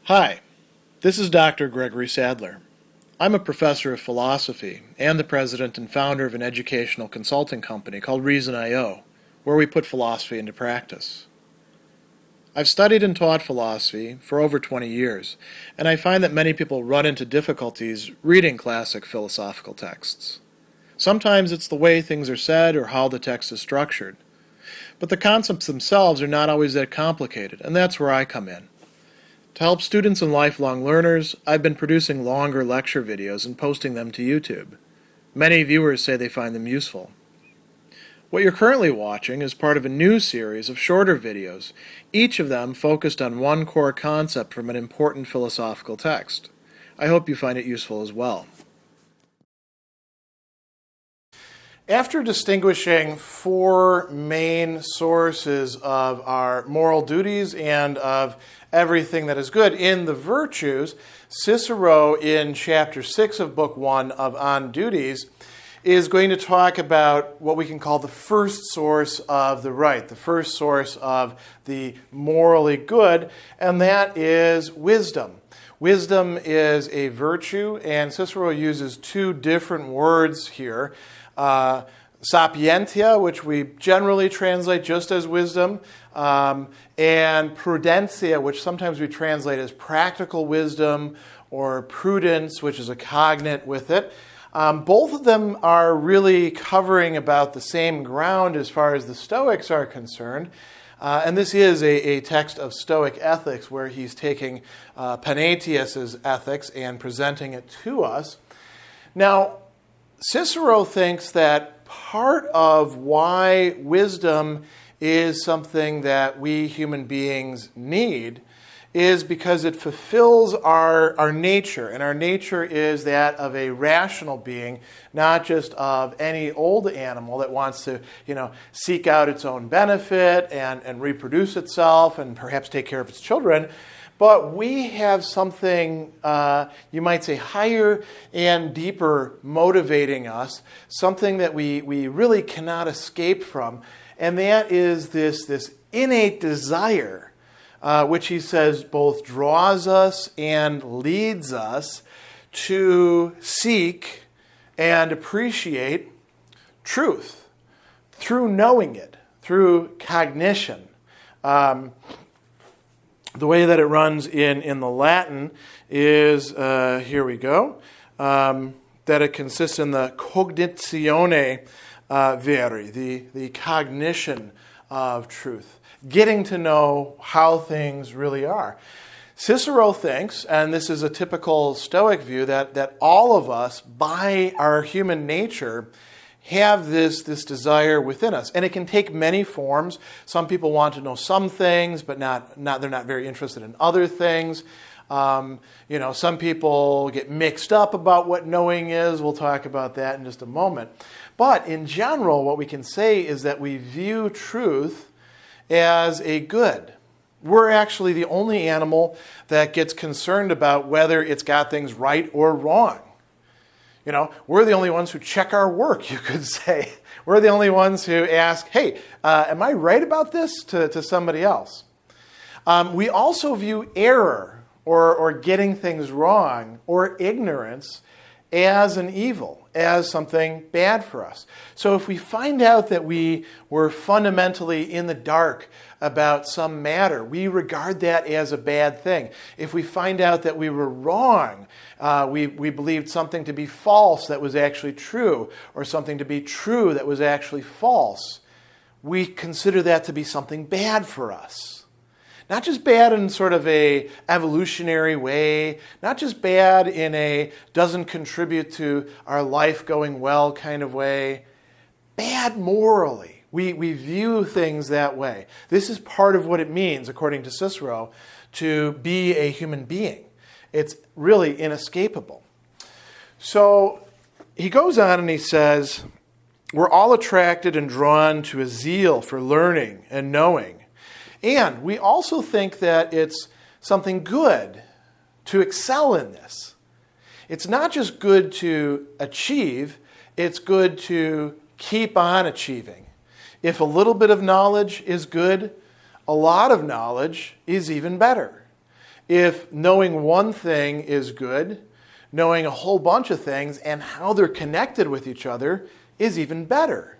Hi, this is Dr. Gregory Sadler. I'm a professor of philosophy and the president and founder of an educational consulting company called Reason.io, where we put philosophy into practice. I've studied and taught philosophy for over 20 years, and I find that many people run into difficulties reading classic philosophical texts. Sometimes it's the way things are said or how the text is structured. But the concepts themselves are not always that complicated, and that's where I come in. To help students and lifelong learners, I've been producing longer lecture videos and posting them to YouTube. Many viewers say they find them useful. What you're currently watching is part of a new series of shorter videos, each of them focused on one core concept from an important philosophical text. I hope you find it useful as well. After distinguishing four main sources of our moral duties and of everything that is good in the virtues, Cicero in chapter 6 of book 1 of On Duties is going to talk about what we can call the first source of the right, the first source of the morally good, and that is wisdom. Wisdom is a virtue, and Cicero uses two different words here. Sapientia, which we generally translate just as wisdom, and prudentia, which sometimes we translate as practical wisdom, or prudence, which is a cognate with it. Both of them are really covering about the same ground as far as the Stoics are concerned. And this is a text of Stoic ethics where he's taking Panaetius's ethics and presenting it to us. Now, Cicero thinks that part of why wisdom is something that we human beings need is because it fulfills our nature, and our nature is that of a rational being, not just of any old animal that wants to, seek out its own benefit and reproduce itself and perhaps take care of its children. But we have something, you might say, higher and deeper motivating us, something that we really cannot escape from, and that is this innate desire, which he says both draws us and leads us to seek and appreciate truth through knowing it, through cognition. The way that it runs in the Latin is, here we go, that it consists in the cognitione veri, the cognition of truth, getting to know how things really are. Cicero thinks, and this is a typical Stoic view, that all of us, by our human nature, have this desire within us. And it can take many forms. Some people want to know some things, but they're not very interested in other things. Some people get mixed up about what knowing is. We'll talk about that in just a moment. But in general, what we can say is that we view truth as a good. We're actually the only animal that gets concerned about whether it's got things right or wrong. We're the only ones who check our work, you could say. We're the only ones who ask, hey, am I right about this to somebody else? We also view error or getting things wrong or ignorance as an evil, as something bad for us. So if we find out that we were fundamentally in the dark about some matter, we regard that as a bad thing. If we find out that we were wrong, we believed something to be false that was actually true, or something to be true that was actually false, we consider that to be something bad for us. Not just bad in sort of a evolutionary way, not just bad in a doesn't contribute to our life going well kind of way, bad morally. We view things that way. This is part of what it means, according to Cicero, to be a human being. It's really inescapable. So he goes on and he says, we're all attracted and drawn to a zeal for learning and knowing. And we also think that it's something good to excel in this. It's not just good to achieve, it's good to keep on achieving. If a little bit of knowledge is good, a lot of knowledge is even better. if knowing one thing is good, knowing a whole bunch of things and how they're connected with each other is even better.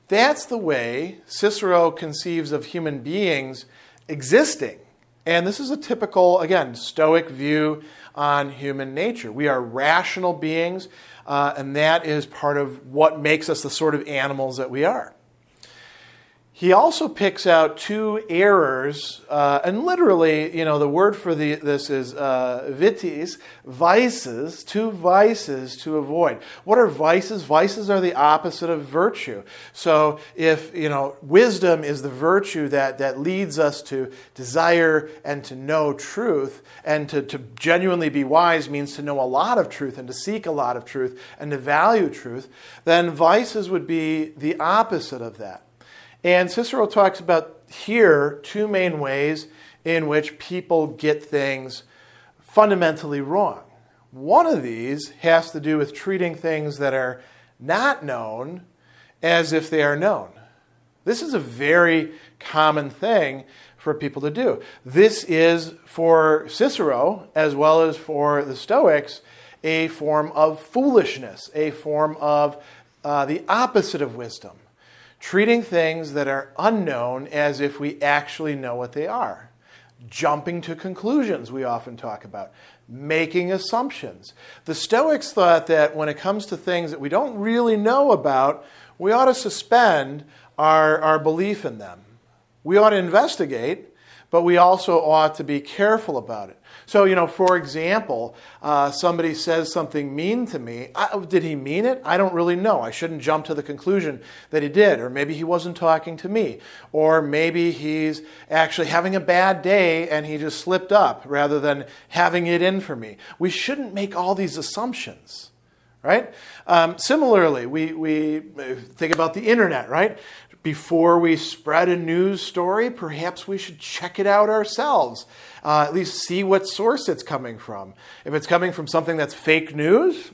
That's the way Cicero conceives of human beings existing. And this is a typical, again, Stoic view on human nature. We are rational beings, and that is part of what makes us the sort of animals that we are. He also picks out two errors, and literally, the word for this is vices, vices, two vices to avoid. What are vices? Vices are the opposite of virtue. So if, wisdom is the virtue that leads us to desire and to know truth, and to genuinely be wise means to know a lot of truth and to seek a lot of truth and to value truth, then vices would be the opposite of that. And Cicero talks about here two main ways in which people get things fundamentally wrong. One of these has to do with treating things that are not known as if they are known. This is a very common thing for people to do. This is, for Cicero, as well as for the Stoics, a form of foolishness, a form of the opposite of wisdom. Treating things that are unknown as if we actually know what they are. Jumping to conclusions, we often talk about. Making assumptions. The Stoics thought that when it comes to things that we don't really know about, we ought to suspend our belief in them. We ought to investigate, but we also ought to be careful about it. So, for example, somebody says something mean to me. Did he mean it? I don't really know. I shouldn't jump to the conclusion that he did. Or maybe he wasn't talking to me. Or maybe he's actually having a bad day and he just slipped up rather than having it in for me. We shouldn't make all these assumptions, right? Similarly, we think about the internet, right? Before we spread a news story, perhaps we should check it out ourselves. At least see what source it's coming from. If it's coming from something that's fake news,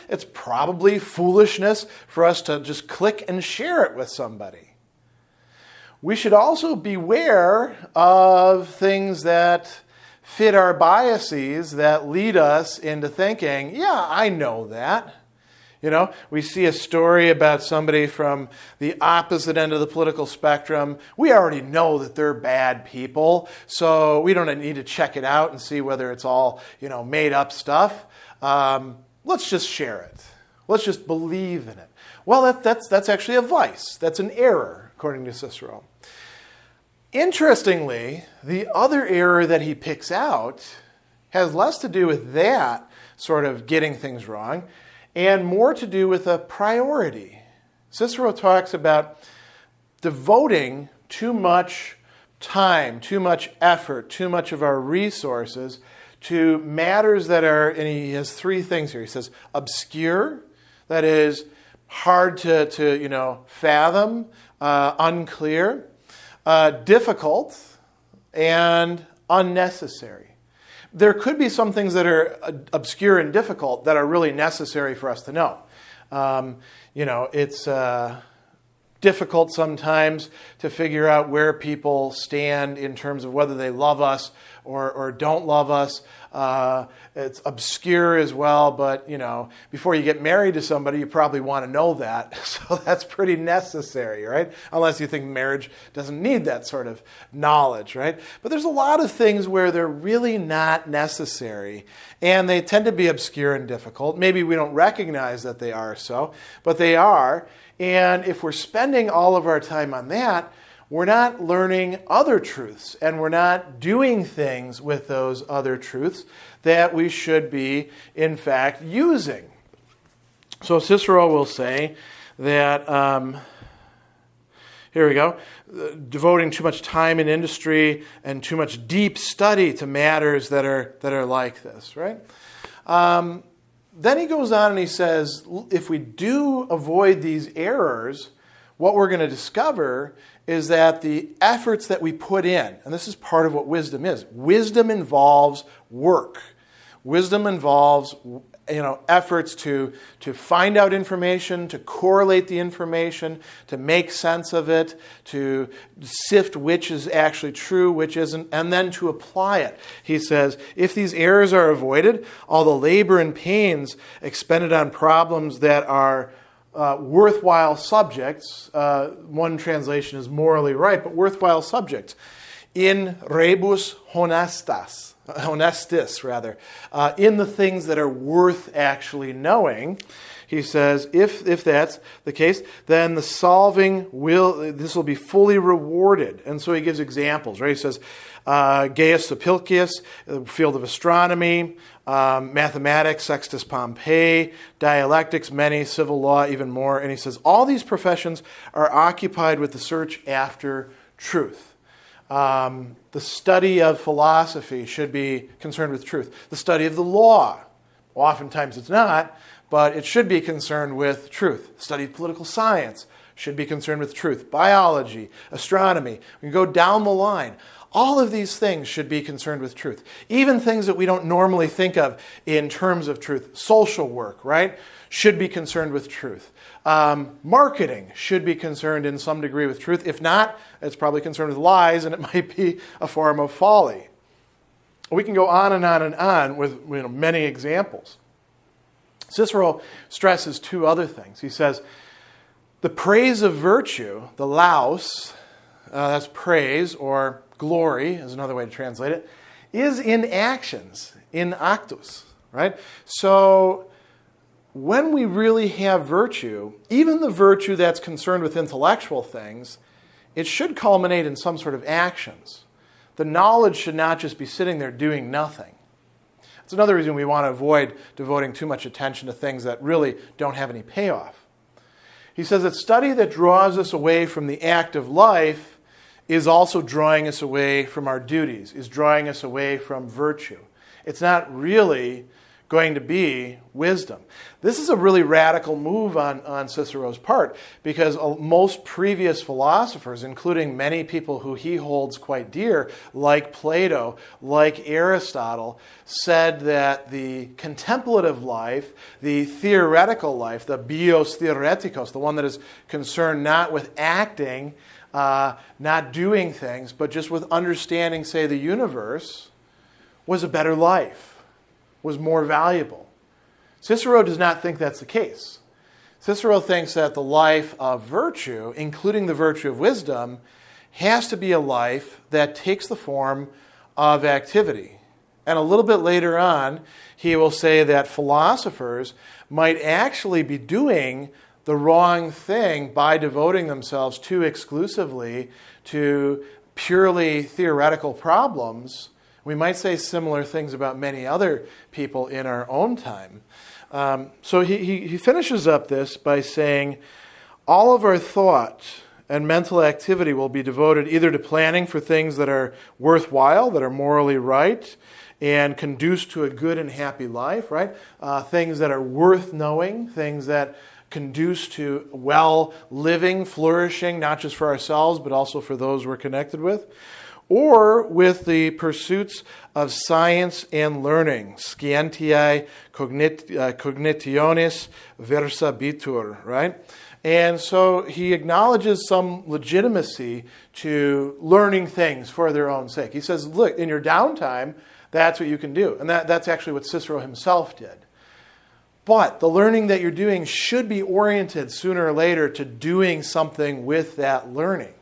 it's probably foolishness for us to just click and share it with somebody. We should also beware of things that fit our biases that lead us into thinking, yeah, I know that. We see a story about somebody from the opposite end of the political spectrum. We already know that they're bad people, so we don't need to check it out and see whether it's all, made up stuff. Let's just share it. Let's just believe in it. Well, that's actually a vice. That's an error, according to Cicero. Interestingly, the other error that he picks out has less to do with that sort of getting things wrong and more to do with a priority. Cicero talks about devoting too much time, too much effort, too much of our resources to matters that are, and he has three things here. He says obscure, that is hard to fathom, unclear, difficult, and unnecessary. There could be some things that are obscure and difficult that are really necessary for us to know. It's difficult sometimes to figure out where people stand in terms of whether they love us or don't love us. It's obscure as well, but, before you get married to somebody, you probably want to know that. So that's pretty necessary, right? Unless you think marriage doesn't need that sort of knowledge, right? But there's a lot of things where they're really not necessary, and they tend to be obscure and difficult. Maybe we don't recognize that they are so, but they are. And if we're spending all of our time on that, we're not learning other truths, and we're not doing things with those other truths that we should be, in fact, using. So Cicero will say that, here we go, devoting too much time in industry and too much deep study to matters that are like this, right? Then he goes on and he says, if we do avoid these errors, what we're going to discover is that the efforts that we put in, and this is part of what wisdom is. Wisdom involves work. Wisdom involves efforts to find out information, to correlate the information, to make sense of it, to sift which is actually true, which isn't, and then to apply it. He says, if these errors are avoided, all the labor and pains expended on problems that are worthwhile subjects, one translation is morally right, but worthwhile subjects, in rebus honestis, in the things that are worth actually knowing. He says, if that's the case, then the solving this will be fully rewarded. And so he gives examples, right? He says, Gaius Sulpicius, the field of astronomy, mathematics, Sextus Pompey, dialectics, many, civil law, even more. And he says, all these professions are occupied with the search after truth. The study of philosophy should be concerned with truth. The study of the law, oftentimes it's not, but it should be concerned with truth. The study of political science should be concerned with truth. Biology, astronomy, we can go down the line. All of these things should be concerned with truth. Even things that we don't normally think of in terms of truth. Social work, right, should be concerned with truth. Marketing should be concerned in some degree with truth. If not, it's probably concerned with lies, and it might be a form of folly. We can go on and on and on with many examples. Cicero stresses two other things. He says, the praise of virtue, the laus, that's praise or glory is another way to translate it, is in actions, in actus, right? So when we really have virtue, even the virtue that's concerned with intellectual things, it should culminate in some sort of actions. The knowledge should not just be sitting there doing nothing. It's another reason we want to avoid devoting too much attention to things that really don't have any payoff. He says that study that draws us away from the active life is also drawing us away from our duties, is drawing us away from virtue. It's not really going to be wisdom. This is a really radical move on Cicero's part, because most previous philosophers, including many people who he holds quite dear, like Plato, like Aristotle, said that the contemplative life, the theoretical life, the bios theoretikos, the one that is concerned not with acting, not doing things, but just with understanding, say, the universe, was a better life, was more valuable. Cicero does not think that's the case. Cicero thinks that the life of virtue, including the virtue of wisdom, has to be a life that takes the form of activity. And a little bit later on, he will say that philosophers might actually be doing the wrong thing by devoting themselves too exclusively to purely theoretical problems. We might say similar things about many other people in our own time. So he finishes up this by saying, all of our thought and mental activity will be devoted either to planning for things that are worthwhile, that are morally right, and conduce to a good and happy life, right? Things that are worth knowing, things that conduce to well living, flourishing, not just for ourselves, but also for those we're connected with. Or with the pursuits of science and learning, scientiae cognitionis versabitur, right? And so he acknowledges some legitimacy to learning things for their own sake. He says, look, in your downtime, that's what you can do. And that's actually what Cicero himself did. But the learning that you're doing should be oriented sooner or later to doing something with that learning.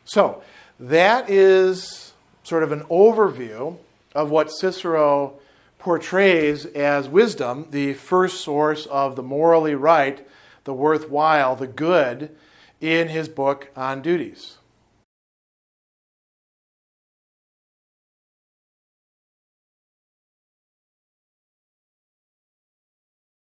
So that is sort of an overview of what Cicero portrays as wisdom, the first source of the morally right, the worthwhile, the good, in his book on duties.